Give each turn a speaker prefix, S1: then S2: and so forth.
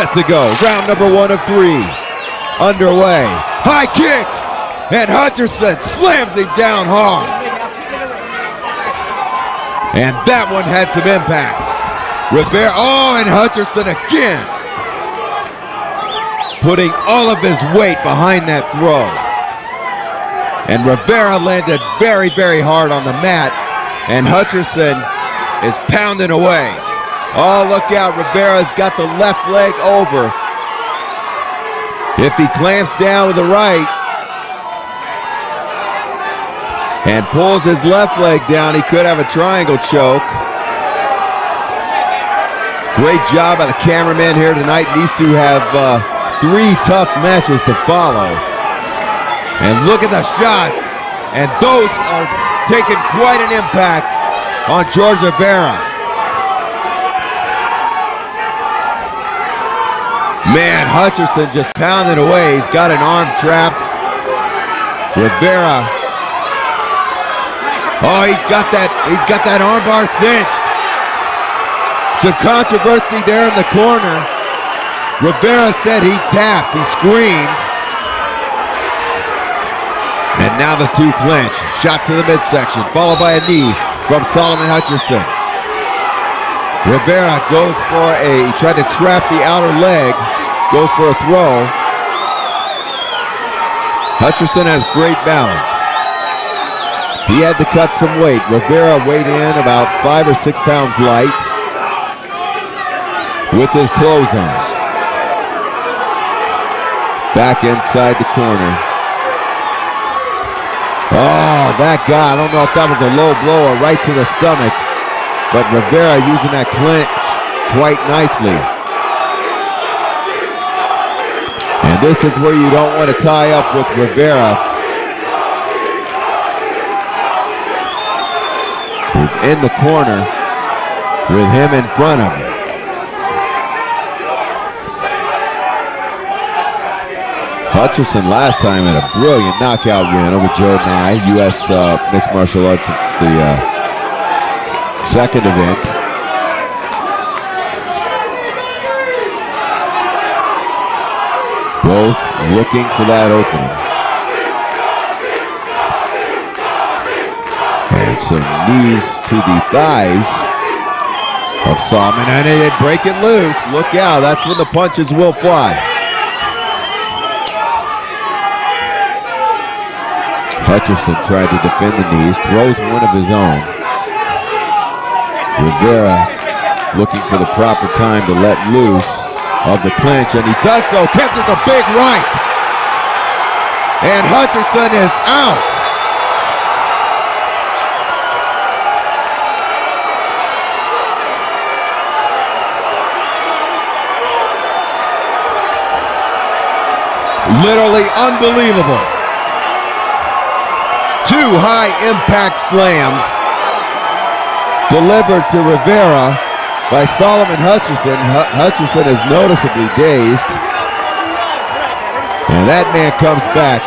S1: set to go. Round number 1 of 3 underway. High kick, and Hutcherson slams him down hard. And that one had some impact. Rivera, oh, and Hutcherson again, putting all of his weight behind that throw. And Rivera landed very, very hard on the mat, and Hutcherson is pounding away. Oh, look out, Rivera's got the left leg over. If he clamps down with the right and pulls his left leg down, he could have a triangle choke. Great job by the cameraman here tonight. These two have 3 tough matches to follow. And look at the shots. And those are taking quite an impact on George Rivera. Man, Hutcherson just pounding away. He's got an arm trapped. Rivera. Oh, he's got that arm bar cinched. Some controversy there in the corner. Rivera said he tapped, he screamed. And now the two clinch. Shot to the midsection, followed by a knee from Solomon Hutcherson. Rivera goes for he tried to trap the outer leg, goes for a throw. Hutcherson has great balance. He had to cut some weight. Rivera weighed in about 5 or 6 pounds light with his clothes on. Back inside the corner. Oh, that guy, I don't know if that was a low blow or right to the stomach, but Rivera using that clinch quite nicely. And this is where you don't want to tie up with Rivera. He's in the corner with him in front of him. Hutcherson last time had a brilliant knockout win over Joe Nye, U.S. Mixed Martial Arts, the second event. Both looking for that opening. And some knees to the thighs of Solomon, and they break it loose. Look out, that's when the punches will fly. Hutcherson tried to defend the knees, throws one of his own. Rivera looking for the proper time to let loose of the clinch, and he does so, catches a big right. And Hutcherson is out. Literally unbelievable. 2 high impact slams delivered to Rivera by Solomon Hutcherson. Hutcherson is noticeably dazed. And that man comes back